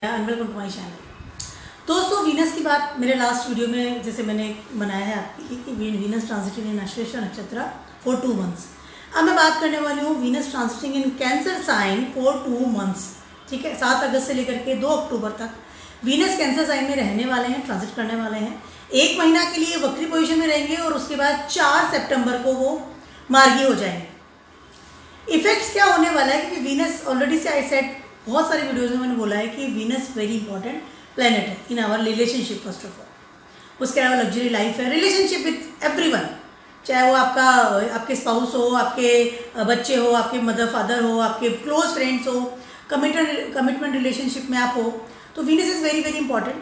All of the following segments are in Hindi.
Welcome to my channel. दोस्तों, वीनस की बात मेरे लास्ट वीडियो में जैसे मैंने बनाया है आपके लिए कि वीनस ट्रांजिटिंग इन अश्लेषा नक्षत्र फॉर 2 मंथ्स। अब मैं बात करने वाली हूँ Venus transiting in Cancer sign for 2 months. ठीक है, 7 अगस्त से लेकर के 2 अक्टूबर तक वीनस कैंसर साइन में रहने वाले हैं, ट्रांजिट करने वाले हैं। 1 महीना के लिए वक्री पोजिशन में रहेंगे और उसके बाद 4 सितंबर को वो मार्गी हो जाएंगे। इफेक्ट्स क्या होने वाला है क्योंकि वीनस ऑलरेडी से आई सेड बहुत सारी वीडियोज़ में मैंने बोला है कि वीनस वेरी इंपॉर्टेंट प्लैनेट है in our relationship. First of all उसके अलावा लग्जरी लाइफ है, रिलेशनशिप विथ एवरीवन, चाहे वो आपके स्पाउस हो, आपके बच्चे हो, आपके मदर फादर हो, आपके क्लोज फ्रेंड्स हो, कमिटमेंट रिलेशनशिप में आप हो, तो Venus is very very important.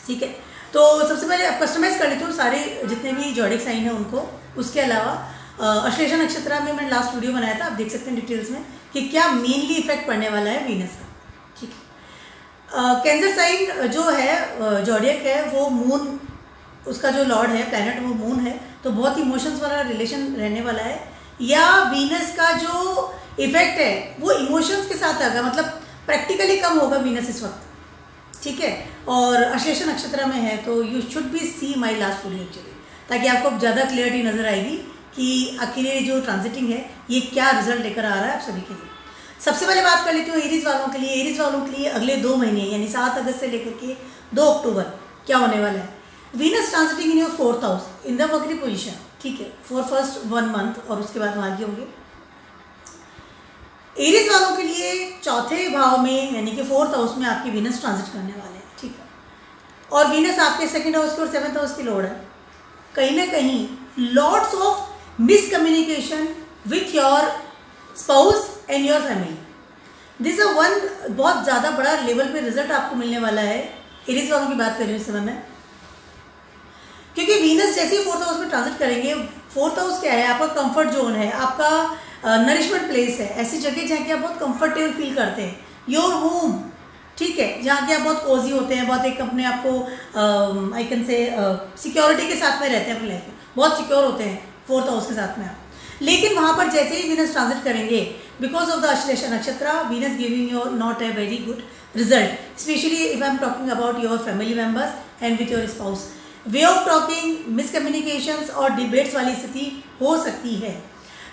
ठीक है, तो सबसे पहले आप कस्टमाइज कर लेते हो सारे जितने भी जॉडिक साइन है उनको। उसके अलावा अश्लेषा नक्षत्र में मैंने लास्ट वीडियो बनाया था, आप देख सकते हैं डिटेल्स में कि क्या मेनली इफेक्ट पड़ने वाला है वीनस का। ठीक है, कैंसर साइन जो है जॉडियक है वो मून, उसका जो लॉर्ड है प्लैनेट वो मून है, तो बहुत इमोशंस वाला रिलेशन रहने वाला है। या वीनस का जो इफेक्ट है वो इमोशंस के साथ आएगा, मतलब प्रैक्टिकली कम होगा वीनस इस वक्त। ठीक है, और अश्लेषा नक्षत्र में है तो you should be see my last video actually, ताकि आपको ज़्यादा क्लियरिटी नज़र आएगी कि आखिर ये जो ट्रांजिटिंग है ये क्या रिजल्ट लेकर आ रहा है आप सभी के लिए। सबसे पहले बात कर लेती हूँ एरीज वालों के लिए। एरीज वालों के लिए अगले 2 महीने यानी 7 अगस्त से लेकर के 2 अक्टूबर क्या होने वाला है। Venus transiting in your 4th house in the वक्री पोजिशन। ठीक है, फॉर फर्स्ट 1 मंथ और उसके बाद मार्गी होंगे। एरीज वालों के लिए 4थे भाव में यानी कि 4th हाउस में आपकी वीनस ट्रांजिट करने वाले हैं। ठीक है, और वीनस आपके 2nd हाउस की और 7th हाउस की लॉर्ड है। कहीं ना कहीं lots of miscommunication with your spouse and your family, this a one बहुत ज़्यादा बड़ा लेवल पे रिजल्ट आपको मिलने वाला है। एरीज वालों की बात कर रही हूँ इस समय में, क्योंकि वीनस जैसे ही 4th हाउस में ट्रांजिट करेंगे। 4th हाउस क्या है? आपका कंफर्ट जोन है, आपका नरिशमेंट प्लेस है, ऐसी जगह जहाँ कि आप बहुत कंफर्टेबल फील करते हैं, योर होम। ठीक है, जहाँ कि आप बहुत कोजी होते हैं, बहुत एक अपने आपको आई कैन से सिक्योरिटी के साथ में रहते हैं, अपनी लाइफ में बहुत सिक्योर होते हैं 4th हाउस के साथ में आप। लेकिन वहाँ पर जैसे ही वीनस ट्रांजिट करेंगे बिकॉज ऑफ द अश्लेषा नक्षत्र, Venus giving your not a very good result, specially if I am talking about your family members and with your spouse. Way of talking, miscommunications और डिबेट्स वाली स्थिति हो सकती है।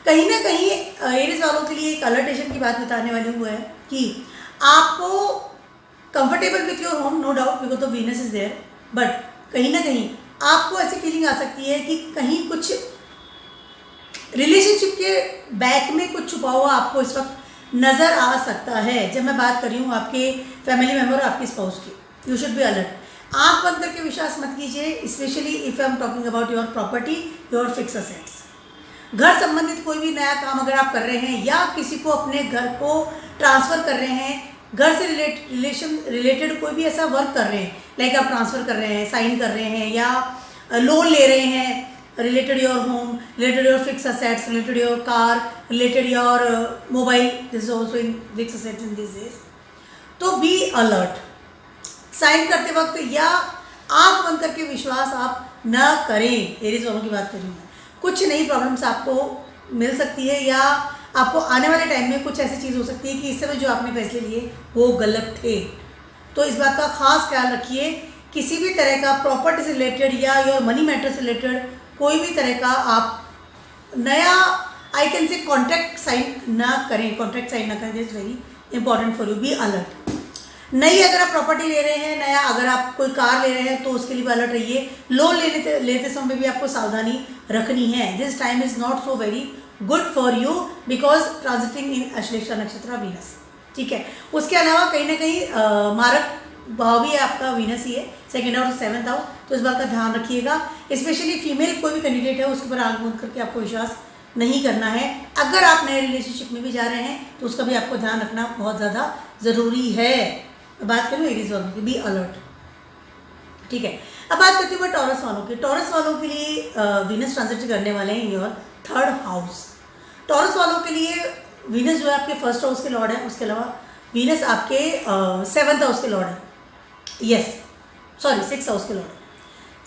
कहीं ना कहीं एरीज वालों के लिए एक अलर्टेशन की बात बताने वाली हुआ है कि आपको comfortable with your home, no doubt because of Venus is there, but कहीं ना कहीं आपको ऐसी फीलिंग आ सकती है कि कहीं कुछ रिलेशनशिप के बैक में कुछ छुपा हुआ आपको इस वक्त नज़र आ सकता है। जब मैं बात कर रही हूँ आपके फैमिली मेम्बर और आपके स्पाउस की, यू शुड बी अलर्ट। आँख बंद करके विश्वास मत कीजिए, specially if I am talking about your property, your fix assets. घर संबंधित कोई भी नया काम अगर आप कर रहे हैं या किसी को अपने घर को ट्रांसफ़र कर रहे हैं, घर से रिलेटेड कोई भी ऐसा वर्क कर रहे हैं, लाइक आप ट्रांसफ़र कर रहे हैं, साइन कर रहे हैं या लोन ले रहे हैं, related your home, related your fixed assets, related your car, related your mobile, this is also in fixed assets in these days, तो be alert। साइन करते वक्त या आँख बंद करके विश्वास आप न करें। एरीज वालों की बात कर रही हूँ मैं। कुछ नई प्रॉब्लम्स आपको मिल सकती है या आपको आने वाले टाइम में कुछ ऐसी चीज़ हो सकती है कि इस समय जो आपने फैसले लिए वो गलत थे, तो इस बात का खास ख्याल रखिए। किसी भी तरह का प्रॉपर्टी से रिलेटेड या योर मनी मैटर से रिलेटेड कोई भी तरह का आप नया आई कैन से कॉन्ट्रैक्ट साइन ना करें, कॉन्ट्रैक्ट साइन ना करें, this very important for you, be alert. नई अगर आप प्रॉपर्टी ले रहे हैं, नया अगर आप कोई कार ले रहे हैं तो उसके लिए भी अलर्ट रहिए। लोन लेते समय भी आपको सावधानी रखनी है। This time is not so very good for you because transiting in Ashlesha नक्षत्र वीनस। ठीक है, उसके अलावा कहीं ना कहीं मारक भाव भी आपका वीनस ही है, 2nd हाउस और 7th हाउस, तो इस बात का ध्यान रखिएगा। स्पेशली फीमेल कोई भी कैंडिडेट है उसके ऊपर आंख बंद करके आपको विश्वास नहीं करना है। अगर आप नए रिलेशनशिप में भी जा रहे हैं तो उसका भी आपको ध्यान रखना बहुत ज़्यादा ज़रूरी है। बात करूँ एरीज वालों की, बी अलर्ट। ठीक है, अब बात करती हूँ मैं टॉरस वालों की। टॉरस वालों के लिए वीनस ट्रांजिट करने वाले हैं in your 3rd house. Taurus वालों के लिए वीनस जो है आपके 1st हाउस के लॉर्ड है, उसके अलावा वीनस आपके 7th हाउस के लॉर्ड है, यस सॉरी 6th हाउस के लॉर्ड है,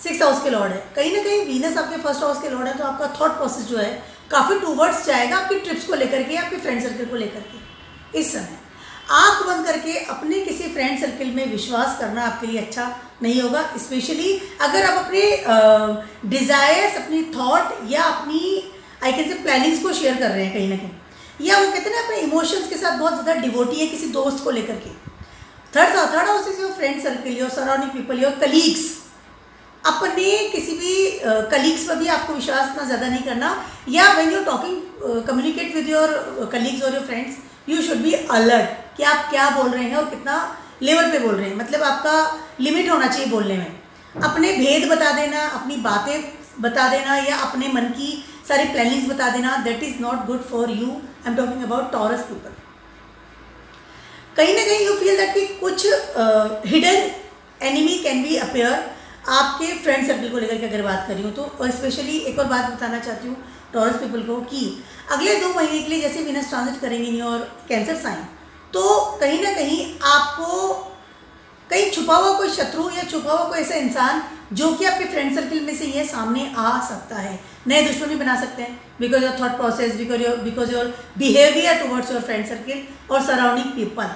6th हाउस के लॉर्ड है। कहीं ना कहीं वीनस आपके 1st हाउस के लॉर्ड है, तो आपका थॉट प्रोसेस जो है काफ़ी टूवर्ड्स जाएगा आपकी ट्रिप्स को लेकर के, आपके फ्रेंड सर्कल को लेकर के। इस समय आंख बंद करके अपने किसी फ्रेंड सर्कल में विश्वास करना आपके लिए अच्छा नहीं होगा, स्पेशली अगर आप अपने डिज़ायर्स, अपनी थॉट या अपनी आई कैन से प्लानिंग्स को शेयर कर रहे हैं कहीं ना कहीं, या वो कहते हैं ना अपने इमोशंस के साथ बहुत ज़्यादा डिवोटी है किसी दोस्त को लेकर के। Third house is your friend circle, your surrounding people, your colleagues. अपने किसी भी कलीग्स पर भी आपको विश्वास ना ज़्यादा नहीं करना, या when you talking communicate with your colleagues और your friends, you should be alert कि आप क्या बोल रहे हैं और कितना लेवल पे बोल रहे हैं। मतलब आपका लिमिट होना चाहिए बोलने में। अपने भेद बता देना, अपनी बातें बता देना, या अपने मन की सारी प्लानिंग्स बता देना, that is not good for you. I am talking about taurus people. कहीं ना कहीं यू फील दैट कि कुछ hidden enemy can be appear आपके फ्रेंड सर्कल को लेकर के अगर बात करी हूँ तो। और स्पेशली एक और बात बताना चाहती हूँ टॉरस पीपल को कि अगले 2 महीने के लिए जैसे वीनस ट्रांजिट करेंगे इन योर कैंसर साइन, तो कहीं ना कहीं आपको कहीं छुपा हुआ कोई शत्रु या छुपा हुआ कोई ऐसा इंसान जो कि आपके फ्रेंड सर्कल में से ये सामने आ सकता है, नए दुश्मन भी बना सकते हैं because your thought process, because your behaviour towards your friend circle और सराउंडिंग पीपल।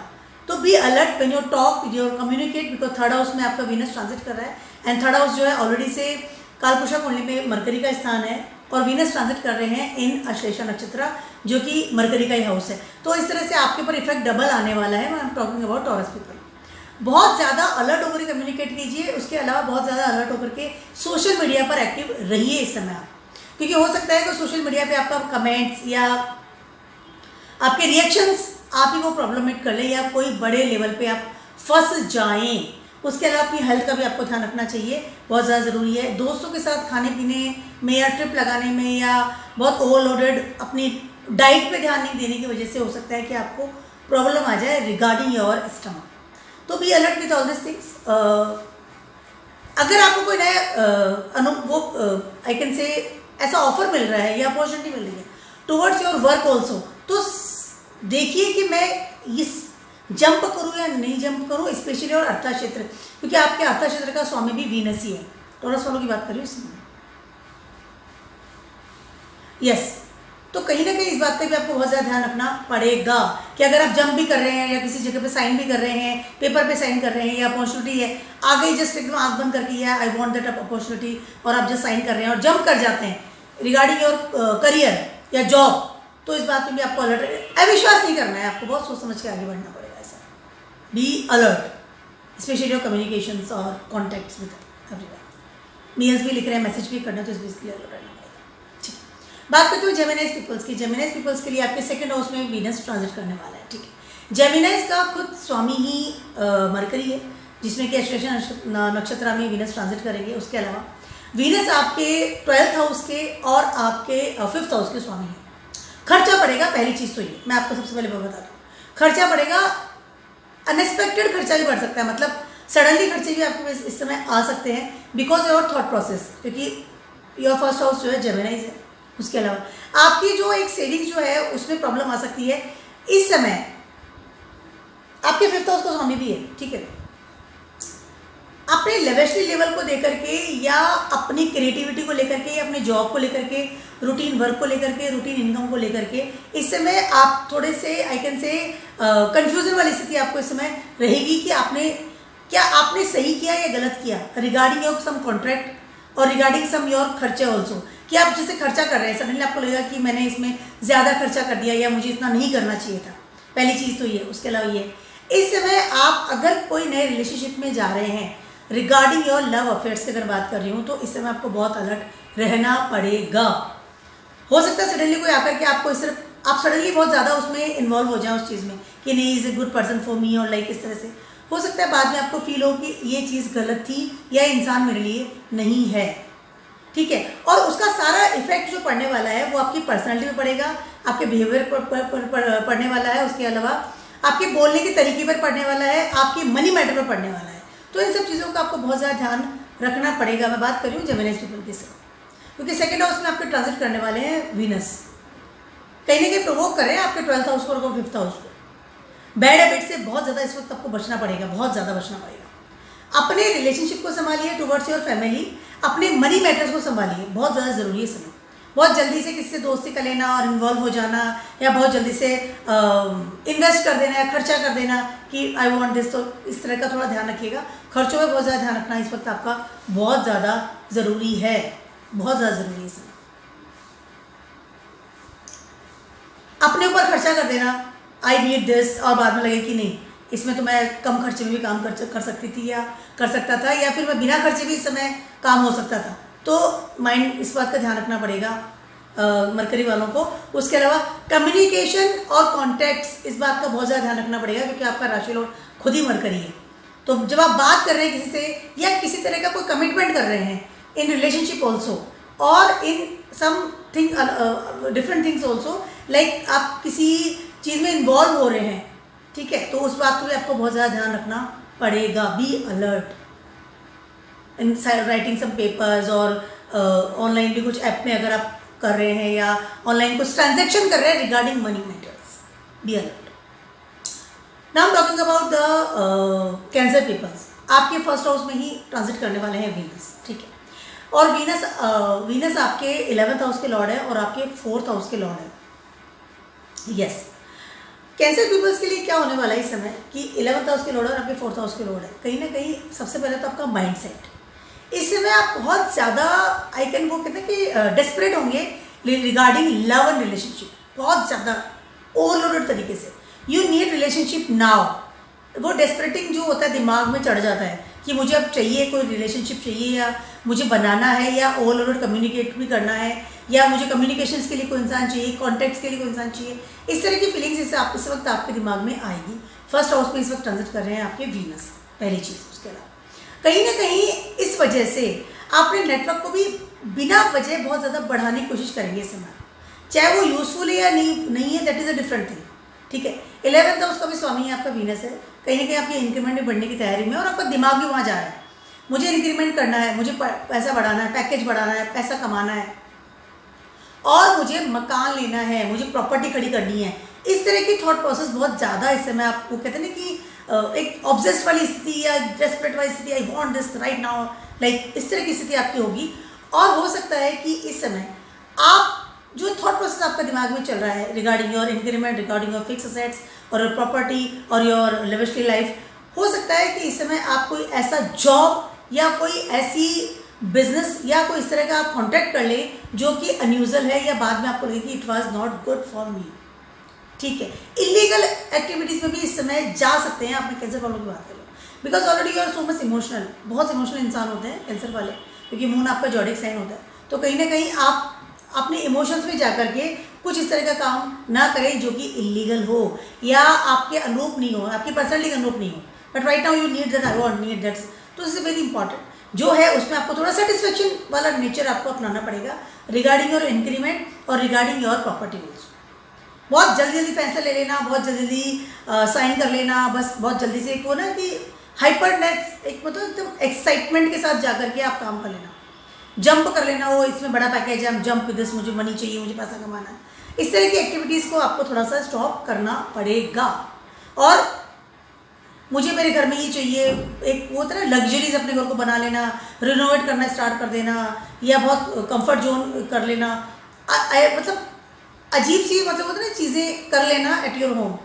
तो be alert when you talk, your communicate, because third house में आपका वीनस ट्रांजिट कर रहा है एंड थर्ड हाउस जो है ऑलरेडी से कालपुरुषा कुंडली में मरकरी का स्थान है और वीनस ट्रांजिट कर रहे हैं इन अश्लेषा नक्षत्र जो कि मरकरी का ही हाउस है। तो इस तरह से आपके ऊपर इफेक्ट डबल आने वाला है। I am talking about taurus people. बहुत ज़्यादा अलर्ट होकर के कम्युनिकेट कीजिए। उसके अलावा बहुत ज़्यादा अलर्ट होकर के सोशल मीडिया पर एक्टिव रहिए इस समय आप, क्योंकि हो सकता है कि सोशल मीडिया पे आपका कमेंट्स या आपके रिएक्शंस आप ही को प्रॉब्लमेट कर ले या कोई बड़े लेवल पे आप फंस जाएं। उसके अलावा अपनी हेल्थ का भी आपको ध्यान रखना चाहिए, बहुत ज़्यादा ज़रूरी है। दोस्तों के साथ खाने पीने में या ट्रिप लगाने में या बहुत ओवरलोडेड अपनी डाइट पे ध्यान नहीं देने की वजह से हो सकता है कि आपको प्रॉब्लम आ जाए रिगार्डिंग योर स्टमक। तो be alert with all this things. अगर आपको कोई नया आई कैन से ऐसा ऑफर मिल रहा है या अपॉर्चुनिटी मिल रही है टुवर्ड्स योर वर्क ऑल्सो, तो देखिए कि मैं इस जंप करूँ या नहीं जंप करूँ, स्पेशली और अर्था क्षेत्र, क्योंकि आपके अर्था क्षेत्र का स्वामी भी वीनस ही है। टॉरस वालों की बात करिए उसमें। यस, तो कहीं ना कहीं इस बात पे भी आपको बहुत ज़्यादा ध्यान रखना पड़ेगा कि अगर आप जंप भी कर रहे हैं या किसी जगह पे साइन भी कर रहे हैं, पेपर पे साइन कर रहे हैं या अपॉर्चुनिटी है आ गई, जस्ट एकदम आंख बंद करके या आई वांट दैट अपॉर्चुनिटी और आप जस्ट साइन कर रहे हैं और जंप कर जाते हैं रिगार्डिंग योर करियर या जॉब, तो इस बात में भी आपको अलर्ट, अविश्वास नहीं करना है, आपको बहुत सोच समझ के आगे बढ़ना पड़ेगा। ऐसा be alert, specially your communications और कॉन्टैक्ट्स विद एवरीवन। मेल्स भी लिख रहे हैं, मैसेज भी करना, तो इस बीच क्लियर रहना पड़ेगा। ठीक, बात करते हुए जेमिनाइज पीपल्स की। जेमिनाइज पीपल्स के लिए आपके सेकंड हाउस में वीनस ट्रांजिट करने वाला है। ठीक है, जेमिनाइज का खुद स्वामी ही मरकरी है, जिसमें कि अश्लेषा नक्षत्र में वीनस ट्रांजिट करेंगे। उसके अलावा वीनस आपके 12th हाउस के और आपके 5th हाउस के स्वामी हैं। खर्चा पड़ेगा, पहली चीज़ तो ये मैं आपको सबसे पहले बता दूँ, खर्चा पड़ेगा, अनएक्सपेक्टेड खर्चा भी बढ़ सकता है, मतलब सडनली खर्चे भी आपके पास इस समय आ सकते हैं बिकॉज योर थॉट प्रोसेस, क्योंकि योर फर्स्ट हाउस जो है जेमिनाइज है। उसके अलावा आपकी जो एक सेविंग्स जो है उसमें प्रॉब्लम आ सकती है इस समय। आपके 5th हाउस का स्वामी भी है, ठीक है। अपने लेवेशली लेवल को लेकर के या अपनी क्रिएटिविटी को लेकर के या अपने जॉब को लेकर के, रूटीन वर्क को लेकर के, रूटीन इनकम को लेकर के इस समय आप थोड़े से आई कैन से कंफ्यूजन वाली स्थिति आपको इस समय रहेगी कि आपने सही किया या गलत किया रिगार्डिंग योर सम कॉन्ट्रैक्ट और रिगार्डिंग सम योर खर्चे ऑल्सो, कि आप जैसे खर्चा कर रहे हैं सडनली आपको लगेगा कि मैंने इसमें ज़्यादा खर्चा कर दिया या मुझे इतना नहीं करना चाहिए था। पहली चीज़ तो ये। उसके अलावा ये, इस समय आप अगर कोई नए रिलेशनशिप में जा रहे हैं रिगार्डिंग योर लव अफेयर्स की अगर बात कर रही हूँ, तो इस समय आपको बहुत अलर्ट रहना पड़ेगा। हो सकता है सडनली कोई आकर के आपको सिर्फ आप सडनली बहुत ज़्यादा उसमें इन्वॉल्व हो जाए उस चीज़ में कि नहीं is a good person for me और लाइक इस तरह से हो सकता है बाद में आपको फील हो कि ये चीज़ गलत थी या इंसान मेरे लिए नहीं है, ठीक है। और उसका सारा इफेक्ट जो पड़ने वाला है वो आपकी पर्सनैलिटी पे पड़ेगा, आपके बिहेवियर पर पड़ने वाला है, उसके अलावा आपके बोलने के तरीके पर पड़ने वाला है, आपके मनी मैटर पर पड़ने वाला है। तो इन सब चीज़ों का आपको बहुत ज़्यादा ध्यान रखना पड़ेगा। मैं बात कर रही हूँ जेमिनाइज पीपल के साथ, क्योंकि सेकंड हाउस में आपके ट्रांजिट करने वाले हैं वीनस, कहीं ना कहीं प्रोवोक कर रहे हैं आपके 12th हाउस को और 5th हाउस को। बैड हैबिट से बहुत ज़्यादा इस वक्त आपको बचना पड़ेगा, बहुत ज़्यादा बचना पड़ेगा। अपने रिलेशनशिप को संभालिए टुवर्ड्स योर फैमिली, अपने मनी मैटर्स को संभालिए, बहुत ज़्यादा ज़रूरी है समय। बहुत जल्दी से किसी से दोस्ती कर लेना और इन्वॉल्व हो जाना, या बहुत जल्दी से इन्वेस्ट कर देना या खर्चा कर देना कि आई वांट दिस, तो इस तरह का थोड़ा ध्यान रखिएगा। खर्चों में बहुत ज़्यादा ध्यान रखना इस वक्त आपका बहुत ज़्यादा ज़रूरी है, बहुत ज़्यादा ज़रूरी है। इसमें अपने ऊपर खर्चा कर देना, आई नीड दिस, और बाद में लगे कि नहीं इसमें तो मैं कम खर्चे में भी काम कर सकती थी या कर सकता था, या फिर मैं बिना खर्चे भी इस समय काम हो सकता था। तो माइंड इस बात का ध्यान रखना पड़ेगा मरकरी वालों को। उसके अलावा कम्युनिकेशन और कॉन्टैक्ट्स, इस बात का बहुत ज़्यादा ध्यान रखना पड़ेगा क्योंकि आपका राशि लॉर्ड खुद ही मरकरी है। तो जब आप बात कर रहे हैं किसी से या किसी तरह का कोई कमिटमेंट कर रहे हैं इन रिलेशनशिप ऑल्सो और in something different things also, like आप किसी चीज़ में इन्वॉल्व हो रहे हैं, ठीक है, तो उस बात को भी आपको बहुत ज़्यादा ध्यान रखना पड़ेगा। Be alert in writing some papers, और ऑनलाइन भी कुछ ऐप में अगर आप कर रहे हैं या ऑनलाइन कुछ ट्रांजैक्शन कर रहे हैं regarding money matters, be alert. Now talking about the Cancer peoples, आपके फर्स्ट हाउस में ही ट्रांजिट करने वाले हैं वीनस, ठीक है, और वीनस आपके 11th हाउस के लॉर्ड है और आपके 4th हाउस के लॉर्ड है। यस, कैंसर पीपल्स के लिए क्या होने वाला है इस समय कि 11th हाउस के लॉर्ड और आपके 4th हाउस के लॉर्ड है। कहीं ना कहीं सबसे पहले तो आपका माइंड सेट, इस समय आप बहुत ज़्यादा आई कैन वो कहते हैं कि डेस्परेट होंगे रिगार्डिंग लव एंड रिलेशनशिप, बहुत ज़्यादा ओवरलोडेड तरीके से। यू नीड रिलेशनशिप नाउ, वो डेस्परेटिंग जो होता है दिमाग में चढ़ जाता है कि मुझे अब चाहिए, कोई रिलेशनशिप चाहिए, या मुझे बनाना है, या ओवरलोडेड कम्युनिकेट भी करना है, या मुझे कम्युनिकेशंस के लिए कोई इंसान चाहिए, कॉन्टैक्ट्स के लिए कोई इंसान चाहिए। इस तरह की फीलिंग्स इस वक्त आपके दिमाग में आएगी। फर्स्ट हाउस में इस वक्त ट्रांजिट कर रहे हैं आपके वीनस, पहली चीज़। उसके अलावा कहीं ना कहीं इस वजह से आपने नेटवर्क को भी बिना वजह बहुत ज़्यादा बढ़ाने की कोशिश करेंगे इस समय, चाहे वो यूजफुल है या नहीं है, that is a different thing, ठीक है। 11th हाउस का भी स्वामी है आपका वीनस है, कहीं ना कहीं आपकी इंक्रीमेंट में बढ़ने की तैयारी में, और आपका दिमाग भी वहाँ जा रहा है, मुझे इंक्रीमेंट करना है, मुझे पैसा बढ़ाना है, पैकेज बढ़ाना है, पैसा कमाना है, और मुझे मकान लेना है, मुझे प्रॉपर्टी खड़ी करनी है। इस तरह की थॉट प्रोसेस बहुत ज़्यादा इस समय आपको कहते हैं ना कि एक ऑब्सेस्ड वाली स्थिति या डेस्परेट वाली स्थिति, I want this right now, like इस तरह की स्थिति आपकी होगी। और हो सकता है कि इस समय आप जो थॉट प्रोसेस आपका दिमाग में चल रहा है regarding your increment, regarding your fix assets और योर प्रॉपर्टी और योर लिविंग लाइफ, हो सकता है कि इस समय आप कोई ऐसा जॉब या कोई ऐसी बिजनेस या कोई इस तरह का आप कॉन्ट्रैक्ट कर ले जो कि अनयूजुअल है, या बाद में आपको लगे कि it was not good for me, ठीक है। इलीगल एक्टिविटीज़ में भी इस समय जा सकते हैं। आपने कैंसर वालों की बात कर लो, because already you are so much emotional, बहुत इमोशनल इंसान होते हैं कैंसर वाले, क्योंकि मून आपका जॉडिक साइन होता है। तो कहीं ना कहीं आप अपने इमोशंस में जा करके कुछ इस तरह का काम ना करें जो कि इलीगल हो या आपके अनुरूप नहीं हो, आपकी पर्सनली अनुरूप नहीं हो। But right now you need that, I want need that, तो दिस इज वेरी इंपॉर्टेंट जो है उसमें आपको थोड़ा सेटिस्फेक्शन वाला नेचर आपको अपनाना पड़ेगा रिगार्डिंग योर इंक्रीमेंट और रिगार्डिंग योर प्रॉपर्टी रूल्स। बहुत जल्दी जल्दी फैसला ले लेना, बहुत जल्दी साइन कर लेना, बस बहुत जल्दी से एक हो ना कि हाइपरनेस, एक मतलब एकदम एक्साइटमेंट के साथ जाकर के आप काम कर लेना, जंप कर लेना, वो इसमें बड़ा पैकेज है, हम जंप दिस, मुझे मनी चाहिए, मुझे पैसा कमाना है, इस तरह की एक्टिविटीज़ को आपको थोड़ा सा स्टॉप करना पड़ेगा। और मुझे मेरे घर में ये चाहिए, एक वो होता है ना लग्जरीज अपने घर को बना लेना, रिनोवेट करना स्टार्ट कर देना, या बहुत कंफर्ट जोन कर लेना, मतलब अजीब सी मतलब होता है ना चीज़ें कर लेना eight your home,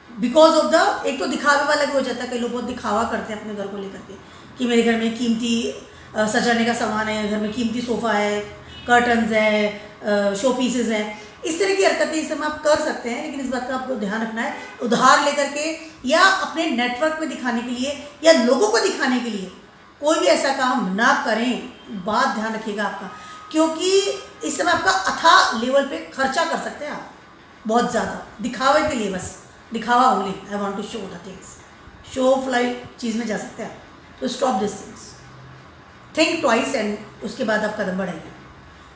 because of the, एक तो दिखावे वाला भी हो जाता है, कई लोग बहुत दिखावा करते हैं अपने घर को लेकर के कि मेरे घर में कीमती सजाने का सामान है, घर में कीमती सोफ़ा है, कर्टन्स है, शो पीसेज हैं, इस तरह की हरकतें इस समय आप कर सकते हैं। लेकिन इस बात का आपको ध्यान रखना है, उधार लेकर के या अपने नेटवर्क में दिखाने के लिए या लोगों को दिखाने के लिए कोई भी ऐसा काम ना करें, बात ध्यान रखिएगा आपका, क्योंकि इस समय आपका अथाह लेवल पे खर्चा कर सकते हैं आप बहुत ज़्यादा दिखावे के लिए, बस दिखावा only, I want to show the things, show off life चीज़ में जा सकते हैं आप। तो stop this things, think twice and उसके बाद आप कदम बढ़ाइए।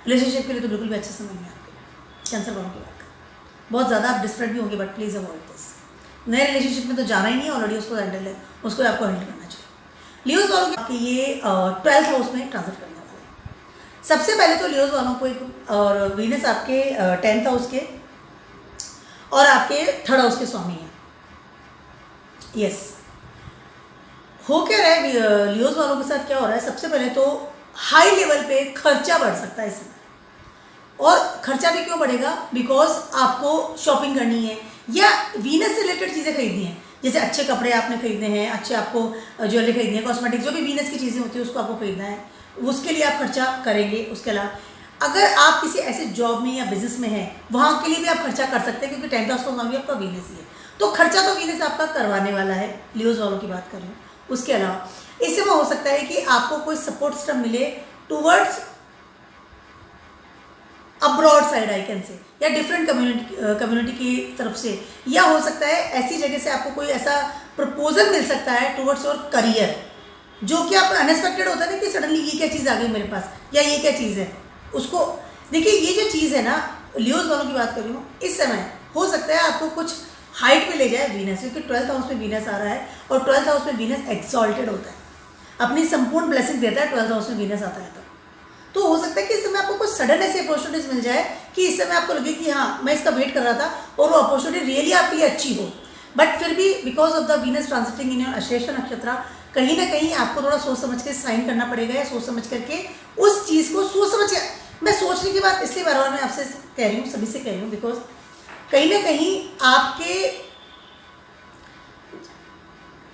रिलेशनशिप के लिए तो बिल्कुल भी अच्छे समय नहीं है आपके कैंसर वालों की बात, बहुत ज़्यादा आप डिस्टर्ब भी होंगे, बट प्लीज़ अवॉइड दिस। नए रिलेशनशिप में तो जाना ही नहीं है, ऑलरेडी उसको हैंडल है, उसको आपको हैंडल करना चाहिए। लियोज वालों के ये 12th हाउस में ट्रांसफर करने वाले हैं। सबसे पहले तो लियोज वालों को एक, और वीनस आपके 10th हाउस के और आपके 3rd हाउस के स्वामी हैं। यस, हो क्या रहा है लियोज वालों के साथ, क्या हो रहा है, सबसे पहले तो हाई लेवल पे खर्चा बढ़ सकता है इस समय, और खर्चा भी क्यों बढ़ेगा, बिकॉज आपको शॉपिंग करनी है या वीनस से रिलेटेड चीज़ें खरीदनी है, जैसे अच्छे कपड़े आपने खरीदने हैं, अच्छे आपको ज्वेलरी खरीदनी है, कॉस्मेटिक जो भी वीनस की चीज़ें होती है उसको आपको खरीदना है, उसके लिए आप खर्चा करेंगे। उसके अलावा अगर आप किसी ऐसे जॉब में या बिजनेस में हैं वहाँ के लिए भी आप खर्चा कर सकते हैं, क्योंकि 10th हाउस का भी आपका वीनस ही है, तो खर्चा तो वीनस आपका करवाने वाला है। लियोज वालों की बात कर रहे हैं। उसके अलावा इस समय हो सकता है कि आपको कोई सपोर्ट सिस्टम मिले towards abroad side, I can से, या डिफरेंट कम्युनिटी की तरफ से, या हो सकता है ऐसी जगह से आपको कोई ऐसा प्रपोजल मिल सकता है टुवर्ड्स योर करियर, जो कि आप अनएक्सपेक्टेड होता है ना कि सडनली ये क्या चीज़ आ गई मेरे पास, या ये क्या चीज़ है। उसको देखिए, ये जो चीज़ है ना, लियोज वालों की बात कर रही हूँ, इस समय हो सकता है आपको कुछ हाइट पे ले जाए वीनस, क्योंकि 12th हाउस में वीनस आ रहा है और 12th हाउस में वीनस एक्सॉल्टेड होता है, अपनी संपूर्ण ब्लेसिंग देता है। 12th हाउस में वीनस आता है तो हो सकता है कि इस समय आपको कुछ सडन ऐसी अपॉर्चुनिटीज मिल जाए कि इस समय आपको लगे कि हाँ, मैं इसका वेट कर रहा था और वो अपॉर्चुनिटी रियली आपके लिए अच्छी हो, बट फिर भी because of the Venus transiting in your Ashlesha नक्षत्र, कहीं ना कहीं आपको थोड़ा सोच समझ के साइन करना पड़ेगा, या सोच समझ करके उस चीज़ को सोच समझ के, मैं सोचने की बात इसलिए बार बार मैं आपसे कह रही हूँ, सभी से कह रही हूँ, बिकॉज कहीं ना कहीं आपके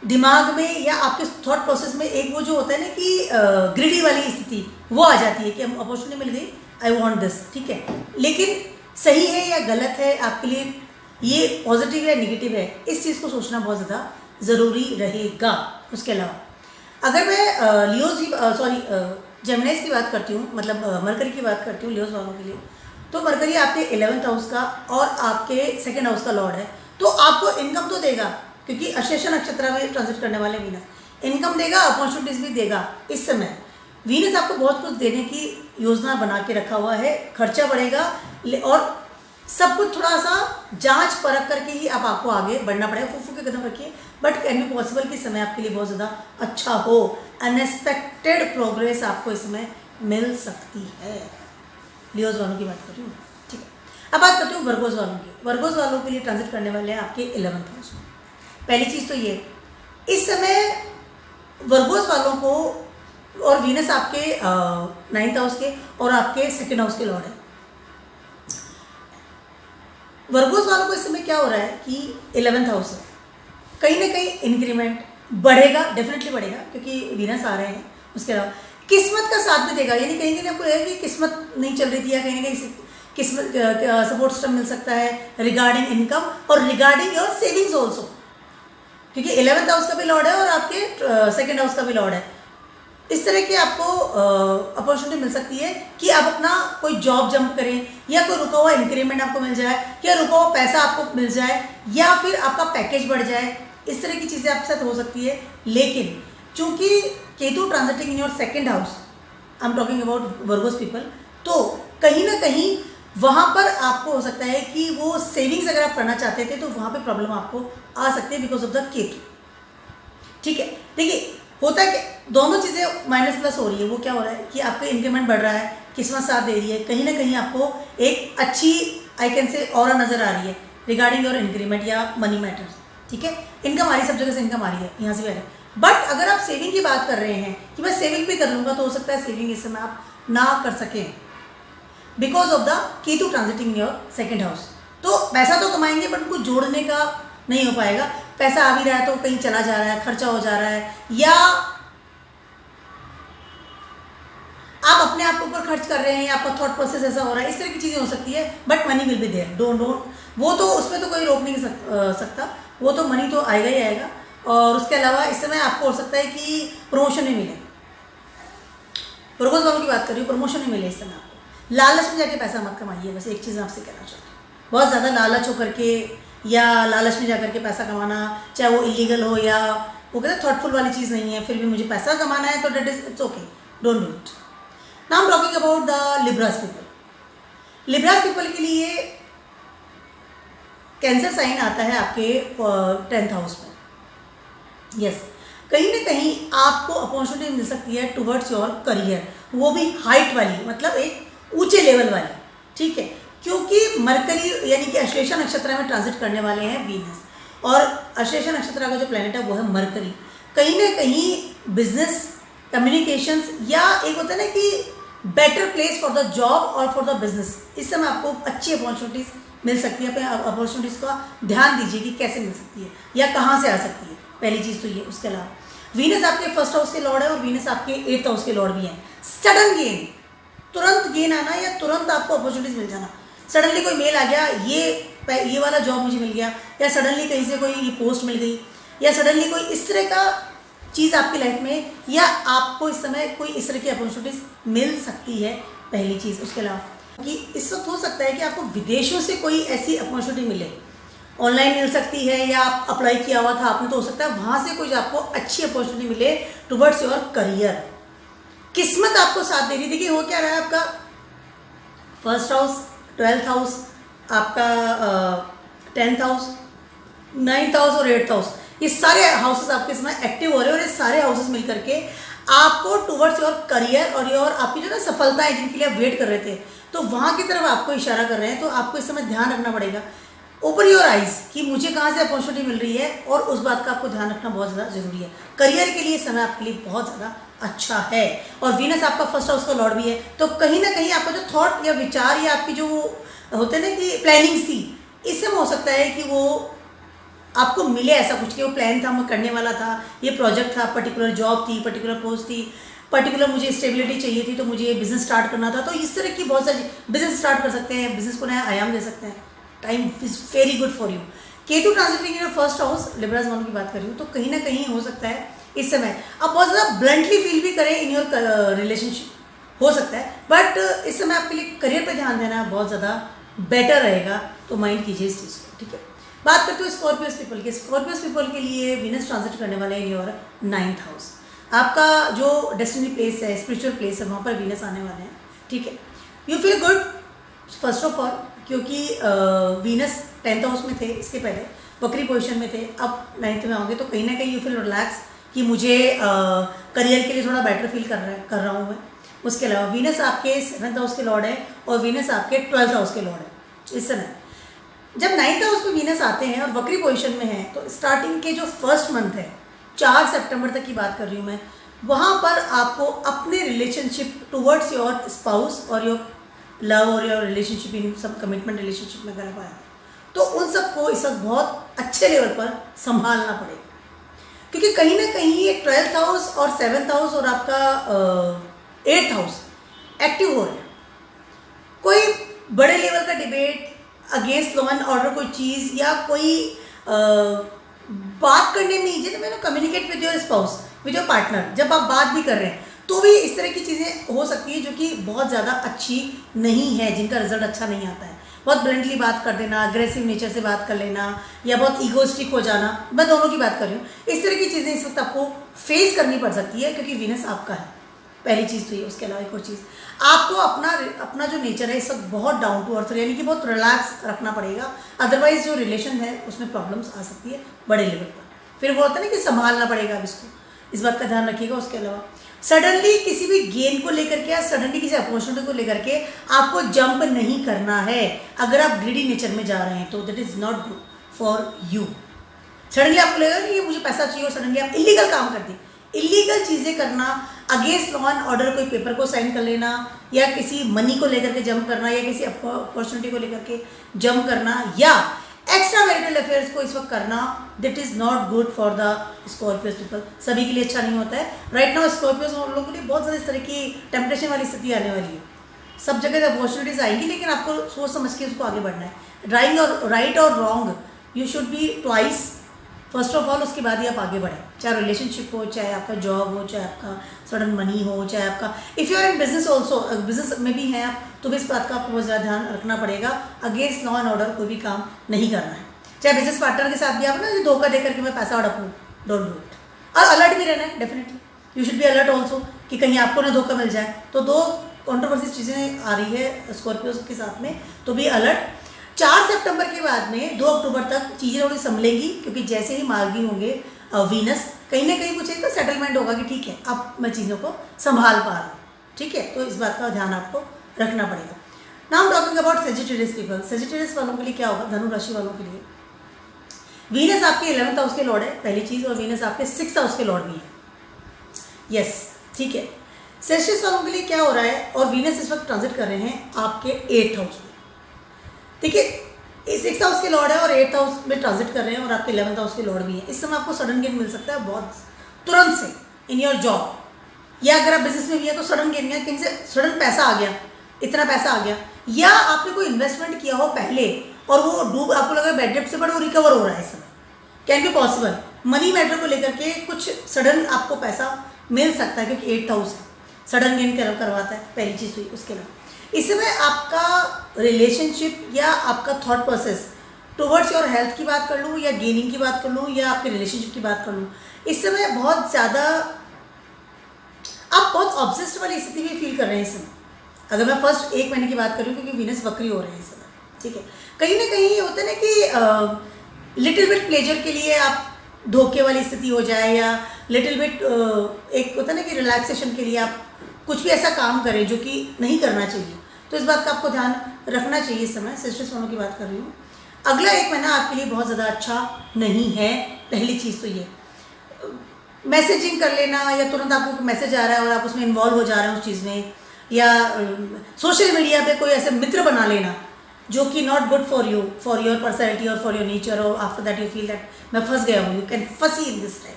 दिमाग में या आपके थॉट प्रोसेस में एक वो जो होता है ना कि ग्रिडी वाली स्थिति वो आ जाती है कि हम अपॉर्चुनिटी मिल गई, आई वांट दिस, ठीक है, लेकिन सही है या गलत है आपके लिए, ये पॉजिटिव है नेगेटिव है, इस चीज़ को सोचना बहुत ज़्यादा ज़रूरी रहेगा। उसके अलावा अगर मैं लियोज की जेमिनीज की बात करती हूँ, मतलब मरकरी की बात करती हूँ लियोज वालों के लिए, तो मरकरी आपके 11th हाउस का और आपके 2nd हाउस का लॉर्ड है, तो आपको इनकम तो देगा, क्योंकि अश्लेषा नक्षत्र में ट्रांजिट करने वाले वीनस इनकम देगा, अपॉर्चुनिटीज भी देगा। इस समय वीनस आपको बहुत कुछ देने की योजना बना के रखा हुआ है, खर्चा बढ़ेगा और सब कुछ थोड़ा सा जांच परख करके ही अब आपको आगे बढ़ना पड़ेगा। फूफू के कदम रखिए, बट कैन बी पॉसिबल कि समय आपके लिए बहुत ज़्यादा अच्छा हो, अनएक्सपेक्टेड प्रोग्रेस आपको इसमें मिल सकती है। लियोज वालों की बात कर रही हूँ, ठीक है। अब बात करती हूँ वर्गोज वालों की। वर्गोज वालों के लिए ट्रांजिट करने वाले हैं आपके 11th हाउस में। पहली चीज़ तो ये, इस समय वर्गोज वालों को और वीनस आपके 9th हाउस के और आपके 2nd हाउस के लॉर्ड है। वर्गोज वालों को इस समय क्या हो रहा है कि 11th हाउस है, कहीं ना कहीं इंक्रीमेंट बढ़ेगा, डेफिनेटली बढ़ेगा, क्योंकि वीनस आ रहे हैं। उसके अलावा किस्मत का साथ भी देगा, यानी कहीं ना आपको है कि किस्मत नहीं चल रही थी या कहीं ना कहीं किस्मत सपोर्ट सिस्टम मिल सकता है रिगार्डिंग इनकम और रिगार्डिंग योर सेविंग्स ऑल्सो, क्योंकि 11th हाउस का भी लॉर्ड है और आपके 2nd हाउस का भी लॉर्ड है। इस तरह की आपको अपॉर्चुनिटी मिल सकती है कि आप अपना कोई जॉब जंप करें, या कोई रुका हुआ इंक्रीमेंट आपको मिल जाए, या रुका हुआ पैसा आपको मिल जाए, या फिर आपका पैकेज बढ़ जाए। इस तरह की चीज़ें आपके साथ हो सकती है। लेकिन चूंकि Ketu transiting in your 2nd house, I am talking about Virgo's people, तो कहीं ना कहीं वहाँ पर आपको हो सकता है कि वो सेविंग्स अगर आप करना चाहते थे तो वहाँ पे प्रॉब्लम आपको आ सकती है बिकॉज ऑफ द केतु, ठीक है। देखिए, होता है कि दोनों चीज़ें माइनस प्लस हो रही है। वो क्या हो रहा है कि आपका इंक्रीमेंट बढ़ रहा है, किस्मत साथ दे रही है, कहीं ना कहीं आपको एक अच्छी आई कैन से ऑरा नज़र आ रही है रिगार्डिंग योर इंक्रीमेंट या मनी मैटर्स, ठीक है। इनकम आ रही है, सब जगह से इनकम आ रही है, यहाँ से भी आ रही है। बट अगर आप सेविंग की बात कर रहे हैं कि मैं सेविंग भी कर लूँगा, तो हो सकता है सेविंग इस समय आप ना कर सकें because of the Ketu transiting in your 2nd house. तो पैसा तो कमाएंगे बट उनको जोड़ने का नहीं हो पाएगा। पैसा आ भी रहा है तो कहीं चला जा रहा है, खर्चा हो जा रहा है, या आप अपने आप के ऊपर खर्च कर रहे हैं, या आपका थॉट प्रोसेस ऐसा हो रहा है, इस तरह की चीज़ें हो सकती है। But money will be there, don't वो तो उसमें तो कोई रोक नहीं सकता, वो तो मनी तो आएगा ही आएगा। और उसके अलावा इस समय आपको हो सकता है कि प्रमोशन नहीं मिले। वर्गोस वालों की बात कर रही हूँ, प्रमोशन नहीं मिले इस समय आपको। लालच में जाके पैसा मत कमाइए, बस एक चीज़ आपसे कहना चाहती हूँ। बहुत ज़्यादा लालच हो करके या लालच में जाकर के पैसा कमाना, चाहे वो इलीगल हो या वो कहते हैं थॉटफुल वाली चीज़ नहीं है, फिर भी मुझे पैसा कमाना है तो that is it's okay, don't do it. Now I am talking about the Libras people. Libras people के लिए कैंसर साइन आता है आपके 10th हाउस में। यस, कहीं ना कहीं आपको अपॉर्चुनिटी मिल सकती है टुवर्ड्स योर करियर, वो भी हाइट वाली, मतलब एक ऊंचे लेवल वाली, ठीक है। क्योंकि मरकरी यानी कि अश्लेषा नक्षत्र में ट्रांजिट करने वाले हैं वीनस, और अश्लेषा नक्षत्र का जो प्लैनेट है वो है मरकरी। कहीं ना कहीं बिजनेस, कम्युनिकेशंस, या एक होता है ना कि better place for the job और फॉर द बिजनेस। इस समय आपको अच्छी अपॉर्चुनिटीज़ मिल सकती है। अपने अपॉर्चुनिटीज़ का ध्यान दीजिए कि कैसे मिल सकती है या कहाँ से आ सकती है, पहली चीज़ तो ये। उसके अलावा वीनस आपके फर्स्ट हाउस के लॉर्ड है और वीनस आपके 8th हाउस के लॉर्ड भी हैं। सडन गेन, तुरंत गेन आना या तुरंत आपको अपॉर्चुनिटीज़ मिल जाना। सडनली कोई मेल आ गया, ये वाला जॉब मुझे मिल गया, या सडनली कहीं से कोई ये पोस्ट मिल गई, या सडनली कोई इस तरह का चीज़ आपकी लाइफ में, या आपको इस समय कोई इस तरह की अपॉर्चुनिटीज़ मिल सकती है, पहली चीज़। उसके अलावा कि इस वक्त हो सकता है कि आपको विदेशों से कोई ऐसी अपॉर्चुनिटी मिले, ऑनलाइन मिल सकती है या आप अप्लाई किया हुआ था आपने, तो हो सकता है वहाँ से कुछ आपको अच्छी अपॉर्चुनिटी मिले टुवर्ड्स योर करियर। किस्मत आपको साथ दे रही। देखिए हो क्या रहा है, आपका फर्स्ट हाउस, 12th हाउस, आपका 10th हाउस, 9th हाउस और 8th हाउस, ये सारे हाउसेस आपके समय एक्टिव हो रहे हैं और ये सारे हाउसेस मिल करके आपको टुवर्ड्स योर करियर और योर आपकी जो ना सफलता है जिनके लिए आप वेट कर रहे थे, तो वहाँ की तरफ आपको इशारा कर रहे हैं। तो आपको इस समय ध्यान रखना पड़ेगा, ओपन योर आइज कि मुझे कहाँ से अपॉर्चुनिटी मिल रही है, और उस बात का आपको ध्यान रखना बहुत ज़्यादा जरूरी है। करियर के लिए समय आपके लिए बहुत ज़्यादा अच्छा है। और वीनस आपका फर्स्ट हाउस का लॉर्ड भी है, तो कहीं ना कहीं आपका जो थॉट या विचार या आपकी जो होते हैं ना कि प्लानिंग्स थी, इससे हो सकता है कि वो आपको मिले ऐसा कुछ कि वो प्लान था, मैं करने वाला था, ये प्रोजेक्ट था, पर्टिकुलर जॉब थी, पर्टिकुलर पोस्ट थी, पर्टिकुलर मुझे स्टेबिलिटी चाहिए थी, तो मुझे बिजनेस स्टार्ट करना था। तो इस तरह की बहुत सारी बिजनेस स्टार्ट कर सकते हैं, बिजनेस को नया आयाम दे सकते हैं। Time is very good for you. Ketu transiting in first house, Libra one की बात कर रही हूँ, तो कहीं ना कहीं हो सकता है इस समय आप बहुत ज़्यादा ब्लंटली फील भी करें इन योर रिलेशनशिप, हो सकता है, बट इस समय आपके लिए करियर पर ध्यान देना बहुत ज़्यादा बेटर रहेगा, तो माइंड कीजिए इस चीज़ को, ठीक है। बात करते हो स्कॉर्पियोस पीपल के। स्कॉर्पियोस पीपल के लिए वीनस ट्रांजिट करने वाला है इन योर 9th हाउस। आपका जो डेस्टिनी प्लेस है, स्पिरिचुअल प्लेस है, वहाँ पर वीनस आने वाले हैं, ठीक है। You feel good first of all, क्योंकि वीनस 10th हाउस में थे, इसके पहले वक्री पोजीशन में थे, अब 9th में आओगे, तो कहीं ना कहीं यू फील रिलैक्स कि मुझे करियर के लिए थोड़ा बेटर फील कर रहा हूँ मैं। उसके अलावा वीनस आपके 7th हाउस के लॉर्ड है और वीनस आपके 12th हाउस के लॉर्ड है। इस समय जब 9th हाउस में वीनस आते हैं और वक्री पोजीशन में हैं, तो स्टार्टिंग के जो फर्स्ट मंथ है, 4 सितंबर तक की बात कर रही हूँ मैं, वहाँ पर आपको अपने रिलेशनशिप टुवर्ड्स योर स्पाउस और योर लव और योर रिलेशनशिप, इन सब कमिटमेंट रिलेशनशिप में कर पाया, तो उन सबको इस वक्त बहुत अच्छे लेवल पर संभालना पड़ेगा, क्योंकि कहीं ना कहीं ये 12th हाउस और 7th हाउस और आपका 8th हाउस एक्टिव हो रहे हैं। कोई बड़े लेवल का debate against law and order, कोई चीज़ या कोई बात करने में, जैसे मैंने communicate with your spouse, with your partner, जब आप बात भी कर रहे हैं तो भी इस तरह की चीज़ें हो सकती है जो कि बहुत ज़्यादा अच्छी नहीं है, जिनका रिजल्ट अच्छा नहीं आता है। बहुत ब्लंटली बात कर देना, अग्रेसिव नेचर से बात कर लेना, या बहुत ईगोस्टिक हो जाना, मैं दोनों की बात कर रही हूँ। इस तरह की चीज़ें इस वक्त आपको फेस करनी पड़ सकती है, क्योंकि वीनस आपका है, पहली चीज़ तो ये। उसके अलावा एक और चीज़, आपको अपना जो नेचर है इस वक्त बहुत डाउन टू अर्थ, यानी कि बहुत रिलैक्स रखना पड़ेगा, अदरवाइज जो रिलेशन है उसमें प्रॉब्लम्स आ सकती है बड़े लेवल पर। फिर वो होता है ना कि संभालना पड़ेगा अब इसको, इस बात का ध्यान रखिएगा। उसके अलावा सडनली किसी भी गेन को लेकर के या सडनली किसी अपॉर्चुनिटी को लेकर के आपको जंप नहीं करना है। अगर आप ग्रीडी नेचर में जा रहे हैं तो that is not good for you. Suddenly आपको लगेगा कि मुझे पैसा चाहिए और सडनली आप इलीगल काम कर दें, इलीगल चीज़ें करना, अगेंस्ट लॉ एंड ऑर्डर कोई पेपर को साइन कर लेना, या किसी मनी को लेकर के जंप करना, या किसी अपॉर्चुनिटी को लेकर के जंप करना, या एक्स्ट्रा मैरिटल अफेयर्स को इस वक्त करना, that is not good for the Scorpios people. सभी के लिए अच्छा नहीं होता है। राइट नाउ स्कॉर्पियोस हम लोगों के लिए बहुत ज़्यादा इस तरह की टेम्पटेशन वाली स्थिति आने वाली है। सब जगह से अपॉर्चुनिटीज़ आएंगी, लेकिन आपको सोच समझ के उसको आगे बढ़ना है। राइट और wrong you should be twice first of all, उसके बाद ही आप आगे बढ़ें। चाहे रिलेशनशिप हो, चाहे आपका जॉब हो, चाहे आपका सडन मनी हो, चाहे आपका if you are in business also, business में भी हैं आप, तो भी इस बात का आपको बहुत ज़्यादा ध्यान रखना पड़ेगा। अगेंस्ट लॉ एंड ऑर्डर कोई भी काम नहीं करना है। चाहे बिजनेस पार्टनर के साथ भी आप ना धोखा दे करके मैं पैसा हड़पूँ, डोंट डू इट। और अलर्ट भी रहना है, definitely you should be alert also, कि कहीं आपको ना धोखा मिल जाए। तो 2 कॉन्ट्रोवर्सी चीज़ें आ रही है स्कॉर्पियोस के साथ में, तो भी अलर्ट। 4 सितंबर के बाद में 2 अक्टूबर तक चीज़ें थोड़ी संभलेंगी, क्योंकि जैसे ही मार्गी होंगे वीनस, कहीं ना कहीं कुछ एक तो सेटलमेंट होगा कि ठीक है अब मैं चीज़ों को संभाल पा रहा हूँ, ठीक है। तो इस बात का ध्यान आपको रखना पड़ेगा। Now talking about Sagittarius people. Sagittarius वालों के लिए क्या होगा, धनु राशि वालों के लिए वीनस आपके 11th हाउस के लॉर्ड है, पहली चीज़, और वीनस आपके 6th हाउस के लॉर्ड भी है। यस, ठीक है। सेजिटेरियस वालों के लिए क्या हो रहा है, और वीनस इस वक्त ट्रांजिट कर रहे हैं आपके 8th हाउस में। देखिए, 6th हाउस के लॉर्ड है और 8th हाउस में ट्रांजिट कर रहे हैं, और आपके 11th हाउस के लॉर्ड भी है। इस समय आपको सडन गेन मिल सकता है बहुत तुरंत से इन योर जॉब, या अगर आप बिजनेस में भी है तो सडन गेन है, कहीं से सडन पैसा आ गया, इतना पैसा आ गया, या आपने कोई इन्वेस्टमेंट किया हो पहले और वो डूब, आपको लगा बैड डेट से, बट वो रिकवर हो रहा है इस समय। Can be possible. Money matter को लेकर के कुछ सडन आपको पैसा मिल सकता है, क्योंकि 8th हाउस है, सडन गेन करवाता है, पहली चीज़ हुई। उसके अलावा इस समय आपका रिलेशनशिप या आपका thought process towards your health की बात कर लूँ, या गेनिंग की बात कर लूँ, या आपके रिलेशनशिप की बात कर लूँ, इस समय बहुत ज़्यादा आप बहुत ऑब्सेस्ड वाली स्थिति में फील कर रहे हैं इस समय। अगर मैं फर्स्ट 1 महीने की बात करूँ, क्योंकि वीनस वक्री हो रहे हैं इस समय, ठीक है। कहीं ना कहीं ये होता है ना कि लिटिल बिट प्लेजर के लिए आप धोखे वाली स्थिति हो जाए, या लिटिल बिट एक होता है ना कि रिलैक्सेशन के लिए आप कुछ भी ऐसा काम करें जो कि नहीं करना चाहिए, तो इस बात का आपको ध्यान रखना चाहिए इस समय। सेजिटेरियस वालों की बात कर रही हूँ। अगला 1 महीना आपके लिए बहुत ज़्यादा अच्छा नहीं है। पहली चीज़ तो ये, मैसेजिंग कर लेना, या तुरंत आपको मैसेज आ रहा है और आप उसमें इन्वॉल्व हो जा रहे हैं उस चीज़ में, या सोशल मीडिया पे कोई ऐसे मित्र बना लेना जो कि not good for you, for your personality और फॉर योर नेचर, और after that you feel that मैं फंस गया हूँ, यू कैन फंसी इन दिस टाइम।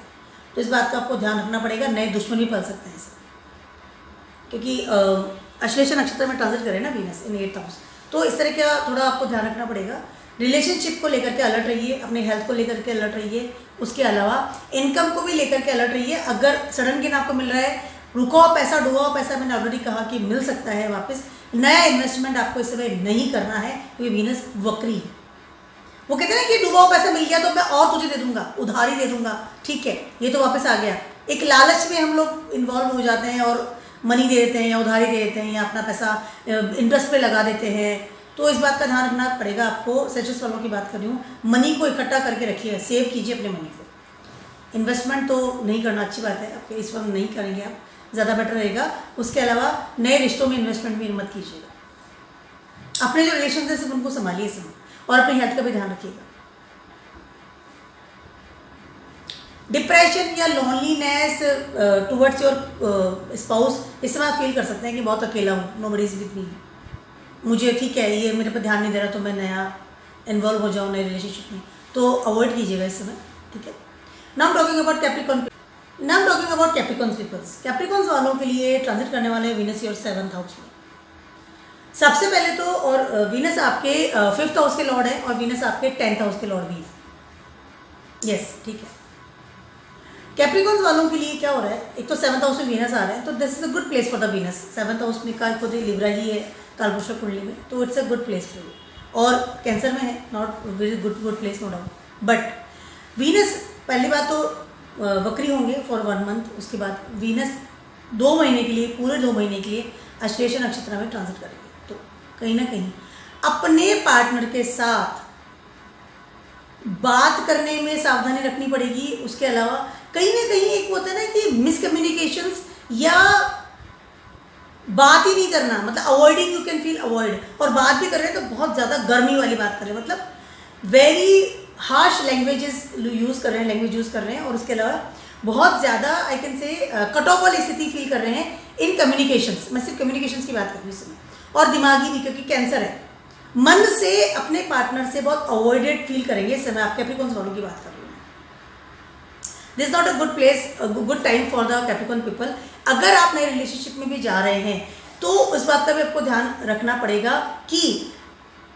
तो इस बात का आपको ध्यान रखना पड़ेगा, नए दुश्मन भी पल सकते हैं इसमें, क्योंकि अश्लेषा नक्षत्र में ट्रांजिट करें ना वीनस इन 8th हाउस, तो इस तरह का थोड़ा आपको ध्यान रखना पड़ेगा। रिलेशनशिप को लेकर के अलर्ट रहिए, अपने हेल्थ को लेकर के अलर्ट रहिए, उसके अलावा इनकम को भी लेकर के अलर्ट रहिए। अगर सडन गेन आपको मिल रहा है, रुका हुआ पैसा, डूबा हुआ पैसा, मैंने ऑलरेडी कहा कि मिल सकता है वापस। नया इन्वेस्टमेंट आपको इस समय नहीं करना है, क्योंकि वीनस वक्री है। वो कहते हैं ना कि डूबा हुआ पैसा मिल गया तो मैं और तुझे दे दूंगा, उधारी दे दूंगा, ठीक है, ये तो वापस आ गया। एक लालच में हम लोग इन्वॉल्व हो जाते हैं और मनी दे देते हैं, या उधारी दे देते हैं, या अपना पैसा इंटरेस्ट पे लगा देते हैं। तो इस बात का ध्यान रखना पड़ेगा आपको। सेजिटेरियस वालों की बात कर रही हूँ। मनी को इकट्ठा करके रखिए, सेव कीजिए अपने मनी को। इन्वेस्टमेंट तो नहीं करना अच्छी बात है, आपके इस वक्त नहीं करेंगे आप, ज़्यादा बेटर रहेगा। उसके अलावा नए रिश्तों में इन्वेस्टमेंट भी मत कीजिएगा। अपने जो रिलेशन है सिर्फ उनको संभालिए इस समय, और अपनी हेल्थ का भी ध्यान रखिएगा। डिप्रेशन या लोनलीनेस टुवर्ड्स योर स्पाउस, इस समय आप फील कर सकते हैं कि बहुत अकेला हूँ, नोबडी इज विद मी, मुझे ठीक है ये मेरे पर ध्यान नहीं दे रहा, तो मैं नया इन्वॉल्व हो जाऊँ नए रिलेशनशिप में, तो अवॉइड कीजिएगा इस समय, ठीक है। Now talking about Capricorn, now talking about Capricorn peoples. Capricorn वालों के लिए ट्रांजिट करने वाले वीनस योर 7th हाउस में। सबसे पहले तो, और वीनस आपके 5th हाउस के लॉर्ड है, और वीनस आपके 10th हाउस के लॉर्ड भी है। यस, ठीक है। कैप्रिकॉर्न वालों के लिए क्या हो रहा है, एक तो 7th हाउस में वीनस आ रहे हैं, तो this is a good place for the Venus. 7th house में का खुद ही लिब्रा ही है कालपुरुष कुंडली में, तो it's a good place for you. और कैंसर में है, not very good place, no doubt. But Venus पहली बात तो वक्री होंगे फॉर 1 मंथ। उसके बाद वीनस 2 महीने के लिए, पूरे 2 महीने के लिए अश्लेषा नक्षत्र में ट्रांजिट करेंगे। तो कहीं ना कहीं अपने पार्टनर के साथ बात करने में सावधानी रखनी पड़ेगी। उसके अलावा कहीं ना कहीं एक होता है ना कि मिसकम्युनिकेशंस, या बात ही नहीं करना, मतलब avoiding, you can feel avoid, और बात भी कर रहे हैं तो बहुत ज़्यादा गर्मी वाली बात कर रहे हैं, मतलब वेरी हार्श लैंग्वेजेस यूज़ कर रहे हैं, लैंग्वेज यूज़ कर रहे हैं। और उसके अलावा बहुत ज़्यादा आई कैन से कट ऑफ वाली स्थिति फील कर रहे हैं इन कम्युनिकेशंस। मैं सिर्फ कम्युनिकेशंस की बात कर रही हूँ इसमें, और दिमागी भी, क्योंकि कैंसर है। मन से अपने पार्टनर से बहुत अवॉइडेड फील करेंगे इस समय। आप कैप्रिकॉर्न वालों की बात कर रही हूँ। This is not a good place, good time for the Capricorn people. अगर आप नए रिलेशनशिप में भी जा रहे हैं तो उस बात का भी आपको ध्यान रखना पड़ेगा कि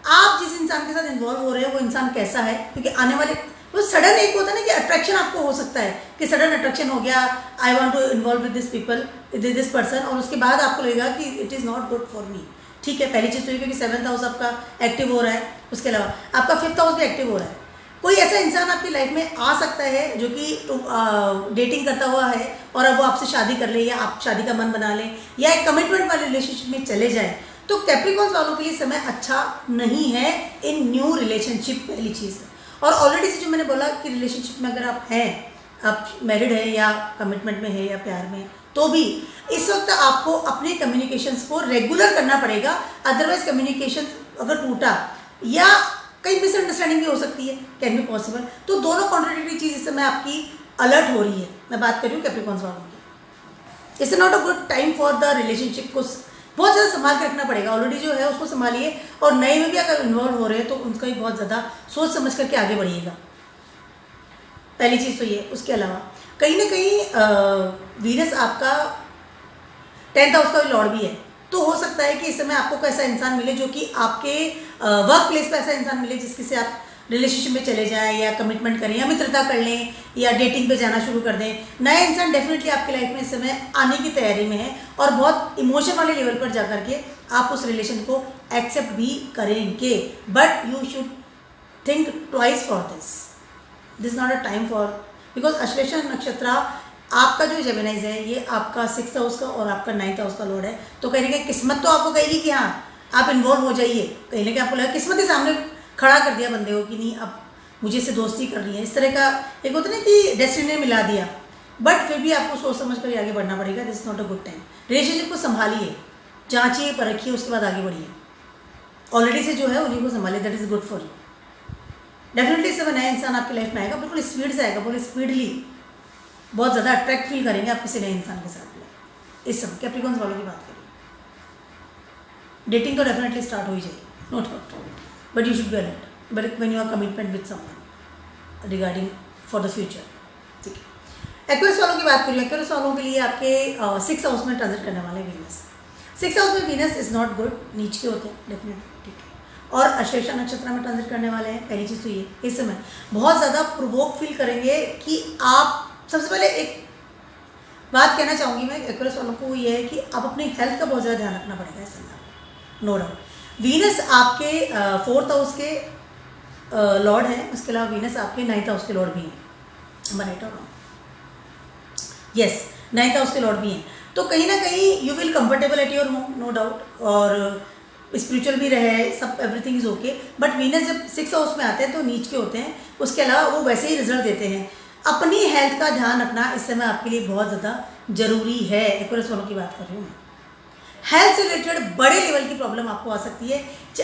आप जिस इंसान के साथ इन्वॉल्व हो रहे हैं वो इंसान कैसा है, क्योंकि आने वाले वो सडन एक होता है ना कि अट्रैक्शन आपको हो सकता है कि सडन अट्रैक्शन हो गया, I want to involve with this people, this person, और उसके बाद आपको लगेगा कि it is not good for me. ठीक है, पहली चीज़ तो ये, क्योंकि 7th हाउस आपका एक्टिव हो रहा है। उसके अलावा आपका 5th हाउस भी एक्टिव हो रहा है। कोई ऐसा इंसान आपकी लाइफ में आ सकता है जो कि डेटिंग करता हुआ है और अब वो आपसे शादी कर ले, या आप शादी का मन बना लें, या एक कमिटमेंट वाले रिलेशनशिप में चले जाए। तो कैप्रिकॉर्न वालों के लिए समय अच्छा नहीं है इन न्यू रिलेशनशिप, पहली चीज़ है। और ऑलरेडी से जो मैंने बोला कि रिलेशनशिप में अगर आप हैं, आप मैरिड है या कमिटमेंट में है या प्यार में, तो भी इस वक्त आपको अपने कम्युनिकेशंस को रेगुलर करना पड़ेगा। अदरवाइज कम्युनिकेशन अगर टूटा या कई मिसअंडरस्टैंडिंग भी हो सकती है, कैन बी पॉसिबल। तो दोनों कॉन्ट्राडिक्टरी चीज़ इस समय आपकी अलर्ट हो रही है। मैं बात कर रही हूँ कैप्रिकॉर्न वालों की। It's not a good time for the relationship को बहुत ज़्यादा संभाल के रखना पड़ेगा। ऑलरेडी जो है उसको संभालिए, और नए में भी अगर इन्वॉल्व हो रहे हैं तो उनका भी बहुत ज़्यादा सोच समझ करके आगे बढ़िएगा। पहली चीज़ तो ये। उसके अलावा कहीं ना कहीं वीनस आपका 10th हाउस का भी लॉर्ड भी है, तो हो सकता है कि इस समय आपको कोई ऐसा इंसान मिले जो कि आपके वर्क प्लेस पर ऐसा इंसान मिले जिसके से आप रिलेशनशिप में चले जाएं या कमिटमेंट करें या मित्रता कर लें या डेटिंग पे जाना शुरू कर दें। नया इंसान डेफिनेटली आपकी लाइफ में इस समय आने की तैयारी में है, और बहुत इमोशन वाले लेवल पर जाकर के आप उस रिलेशन को एक्सेप्ट भी करेंगे। But you should think twice for this not a time for, because Ashlesha नक्षत्र आपका जो जेमिनाइज है ये आपका 6th हाउस का और आपका 9th हाउस का लॉर्ड है। तो कहीं ना कहीं किस्मत तो आपको कहेगी कि हाँ आप इन्वॉल्व हो जाइए, कहीं ना कहीं आपको लगा किस्मत ही सामने खड़ा कर दिया बंदे को कि नहीं अब मुझे से दोस्ती करनी है, इस तरह का एक होता है ना कि डेस्टिनी ने मिला दिया। बट फिर भी आपको सोच समझ कर आगे बढ़ना पड़ेगा। This is not a good time. Relationship को संभालिए, जांचिए, परखिए, उसके बाद आगे बढ़िए। ऑलरेडी से जो है उन्हीं को संभालिए, that is good for you. Definitely इस समय नया इंसान आपकी लाइफ में आएगा, बिल्कुल स्पीड से आएगा, बिल्कुल स्पीडली, बहुत ज़्यादा अट्रैक्ट फील करेंगे आप किसी नए इंसान के साथ में। इस समय कैप्रिकॉर्न्स वालों की बात करें, डेटिंग तो डेफिनेटली स्टार्ट हो ही जाएगी, no doubt, but you should be alert but when you are commitment with someone regarding for the future. ठीक है, एक्वेरियस वालों की बात करिए। एक्वेरियस वालों के लिए आपके 6th हाउस में ट्रांजिट करने वाले वीनस। 6th हाउस में वीनस इज नॉट गुड, नीच के होते हैं डेफिनेटली। ठीक है, और अश्लेषा नक्षत्र में ट्रांजिट करने वाले हैं। पहली चीज़ तो ये, इस समय बहुत ज़्यादा प्रोवोक फील करेंगे कि आप, सबसे पहले एक बात कहना चाहूँगी मैं एक्वेरियस वालों को, ये है कि आप अपनी हेल्थ का बहुत ज़्यादा ध्यान रखना पड़ेगा इस समय, नो डाउट। वीनस आपके 4th हाउस के लॉर्ड हैं, उसके अलावा वीनस आपके 9th हाउस के लॉर्ड भी हैं। मैं राइट और रॉन्ग? यस, 9th हाउस के लॉर्ड भी हैं। तो कहीं ना कहीं you will comfortable at your home, no doubt, और स्पिरिचुअल भी रहे, सब everything is okay. But Venus जब 6th हाउस में आते हैं तो नीच के होते हैं, उसके अलावा वो वैसे ही रिजल्ट देते हैं। अपनी हेल्थ का ध्यान रखना इस समय आपके लिए बहुत ज़्यादा जरूरी है। एक्वेरियस वालों की बात कर रही हूँ मैं। हेल्थ से रिलेटेड बड़े लेवल की प्रॉब्लम आपको आ सकती है।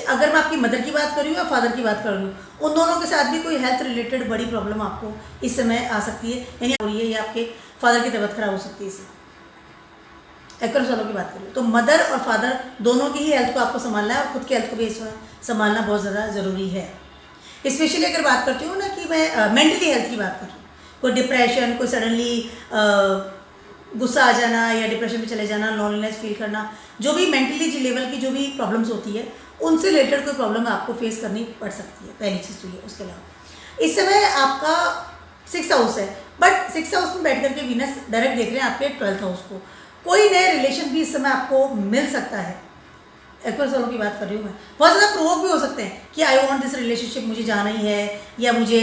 अगर मैं आपकी मदर की बात कर रही हूँ या फादर की बात कर रही हूँ, उन दोनों के साथ भी कोई हेल्थ रिलेटेड बड़ी प्रॉब्लम आपको इस समय आ सकती है, यानी हो रही है, या आपके फादर की तबीयत खराब हो सकती है। इसमें एक्वेरियस वालों की बात करें तो मदर और फादर दोनों की ही हेल्थ को आपको संभालना है, और खुद की हेल्थ को भी इसमें संभालना बहुत ज़्यादा ज़रूरी है। स्पेशली अगर बात करती हूँ ना कि मैं मेंटली हेल्थ की बात कर रही हूँ, कोई डिप्रेशन, कोई सडनली गुस्सा आ जाना या डिप्रेशन में चले जाना, लॉनलीनेस फील करना, जो भी मेंटली लेवल की जो भी प्रॉब्लम्स होती है उनसे रिलेटेड कोई प्रॉब्लम आपको फेस करनी पड़ सकती है। पहली चीज़ तो ये। उसके अलावा इस समय आपका 6th हाउस है, बट 6th हाउस में बैठ करके वीनस डायरेक्ट देख रहे हैं आपके 12th हाउस को। कोई नए रिलेशन भी इस समय आपको मिल सकता है। एक्वेरियस वालों की बात कर रही हूँ मैं। बहुत ज़्यादा प्रोवोक भी हो सकते हैं कि आई वॉन्ट दिस रिलेशनशिप, मुझे जाना ही है, या मुझे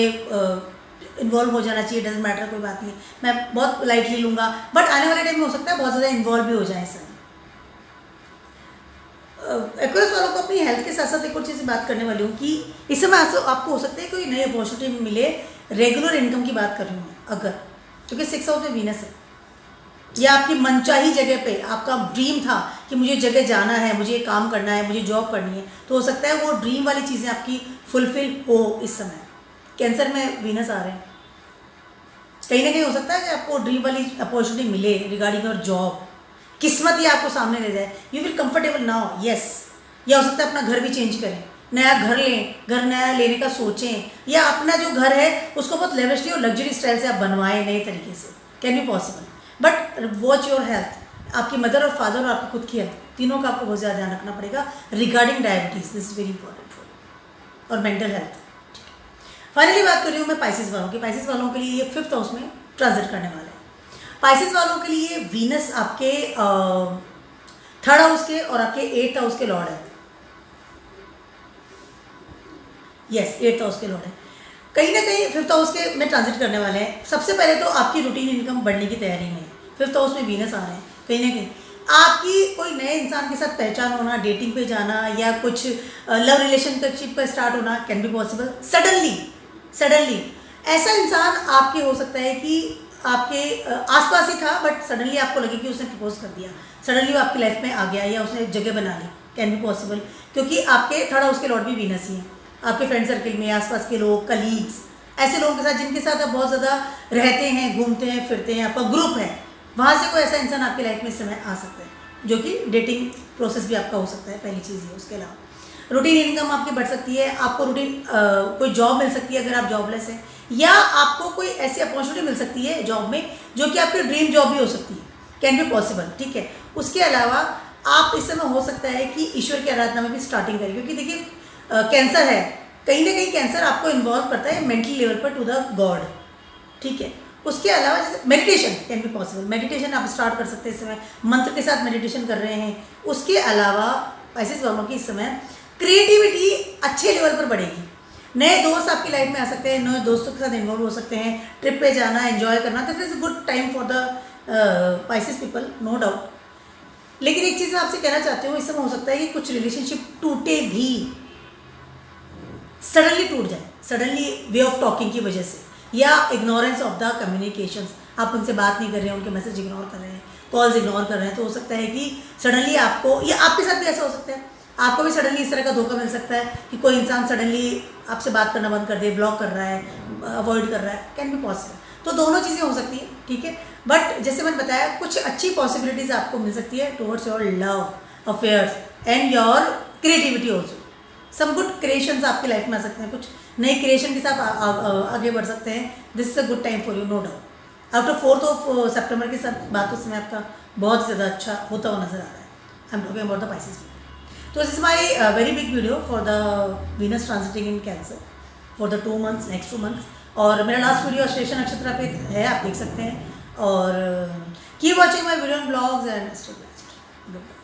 इन्वॉल्व हो जाना चाहिए, डजेंट मैटर, कोई बात नहीं, मैं बहुत लाइटली लूँगा। बट आने वाले टाइम में हो सकता है बहुत ज़्यादा इन्वॉल्व भी हो जाए इस समय। एक्वेरियस वालों को अपनी हेल्थ के साथ साथ एक और चीज़ बात करने वाली हूँ कि इस समय आपको हो सकता है कोई नई अपॉर्चुनिटी मिले, रेगुलर इनकम की बात कर रही हूँ मैं अगर, क्योंकि 6th हाउस में वीनस है, या आपकी मनचाही जगह पे आपका ड्रीम था कि मुझे जगह जाना है, मुझे काम करना है, मुझे जॉब करनी है, तो हो सकता है वो ड्रीम वाली चीज़ें आपकी फुलफिल हो इस समय। कैंसर में वीनस आ रहे हैं, कहीं ना कहीं हो सकता है कि आपको ड्रीम वाली अपॉर्चुनिटी मिले रिगार्डिंग योर जॉब, किस्मत ही आपको सामने ले जाए, you will comfortable now, yes. या हो सकता है अपना घर भी चेंज करें, नया घर लें, घर नया लेने का सोचें, या अपना जो घर है उसको बहुत लेविशली और लग्जरी स्टाइल से आप बनवाएं नए तरीके से, can be possible. But watch your health, आपकी मदर और फादर और आपकी खुद की हेल्थ, तीनों का आपको बहुत ज़्यादा ध्यान रखना पड़ेगा regarding diabetes, this is very important for, और मेंटल हेल्थ। फाइनली बात कर रही हूँ मैं पाइसेस वालों की। पाइसेस वालों के लिए ये 5th हाउस में ट्रांजिट करने वाले हैं। पाइसेस वालों के लिए वीनस आपके 3rd हाउस के और आपके 8th हाउस के लॉर्ड है। यस, 8th हाउस के लॉर्ड है। कहीं ना कहीं 5th हाउस के में ट्रांजिट करने वाले हैं। सबसे पहले तो आपकी रूटीन इनकम बढ़ने की तैयारी में है। 5th हाउस में वीनस आ रहे हैं, कहीं ना कहीं आपकी कोई नए इंसान के साथ पहचान होना, डेटिंग पे जाना, या कुछ लव रिलेशनशिप पर स्टार्ट होना कैन बी पॉसिबल। सडनली ऐसा इंसान आपके हो सकता है कि आपके आसपास ही था, बट सडनली आपको लगे कि उसने प्रपोज कर दिया, सडनली वो आपकी लाइफ में आ गया, या उसने एक जगह बना ली, कैन बी पॉसिबल। क्योंकि आपके 3rd हाउस के लॉर्ड भी वीनस ही हैं। आपके फ्रेंड सर्किल में आसपास के लोग, कलीग्स, ऐसे लोगों के साथ जिनके साथ आप बहुत ज़्यादा रहते हैं, घूमते हैं, फिरते हैं, आपका ग्रुप है, वहाँ से कोई ऐसा इंसान आपकी लाइफ में इस समय आ सकता है जो कि डेटिंग प्रोसेस भी आपका हो सकता है, पहली चीज़ ये। उसके अलावा रूटीन इनकम आपकी बढ़ सकती है, आपको रूटीन कोई जॉब मिल सकती है अगर आप जॉबलेस हैं, या आपको कोई ऐसी अपॉर्चुनिटी मिल सकती है जॉब में जो कि आपकी ड्रीम जॉब भी हो सकती है, कैन बी पॉसिबल, ठीक है। उसके अलावा आप इस समय हो सकता है कि ईश्वर की आराधना में भी स्टार्टिंग करें, क्योंकि देखिए कैंसर है, कहीं ना कहीं कैंसर आपको इन्वॉल्व करता है मेंटल लेवल पर टू द गॉड, ठीक है। उसके अलावा जैसे meditation can be possible, meditation आप स्टार्ट कर सकते हैं इस समय, मंत्र के साथ मेडिटेशन कर रहे हैं। उसके अलावा ऐसे वालों की इस समय क्रिएटिविटी अच्छे लेवल पर बढ़ेगी, नए दोस्त आपकी लाइफ में आ सकते हैं, नए दोस्तों के साथ इन्वॉल्व हो सकते हैं, ट्रिप पे जाना, एंजॉय करना, this is good time for the Pisces people, no doubt. लेकिन एक चीज़ मैं आपसे कहना चाहती हूँ, इस समय हो सकता है कि कुछ रिलेशनशिप टूटे भी, सडनली टूट जाए, सडनली वे ऑफ टॉकिंग की वजह से, या इग्नोरेंस ऑफ द कम्युनिकेशंस, आप उनसे बात नहीं कर रहे हैं, उनके मैसेज इग्नोर कर रहे हैं, कॉल्स इग्नोर कर रहे हैं, तो हो सकता है कि सडनली आपको, या आपके साथ भी ऐसा हो सकता है, आपको भी सडनली इस तरह का धोखा मिल सकता है कि कोई इंसान सडनली आपसे बात करना बंद कर दे, ब्लॉक कर रहा है, अवॉइड कर रहा है, कैन बी पॉसिबल। तो दोनों चीज़ें हो सकती हैं, ठीक है। बट जैसे मैंने बताया, कुछ अच्छी पॉसिबिलिटीज़ आपको मिल सकती है towards your love affairs and your creativity also. Some good creations आपकी लाइफ में आ सकते हैं, कुछ नए क्रिएशन के साथ आगे बढ़ सकते हैं। This is a good time for you, no doubt. After 4 सितंबर के साथ बात उस समय आपका बहुत ज़्यादा अच्छा होता हुआ नजर आ रहा है। I am talking about the Pisces. तो this is my very big video for the Venus transiting in Cancer for the 2 months, next 2 months। और मेरा लास्ट वीडियो अश्लेषा नक्षत्र पे है, आप देख सकते हैं। और keep watching my video blogs and good.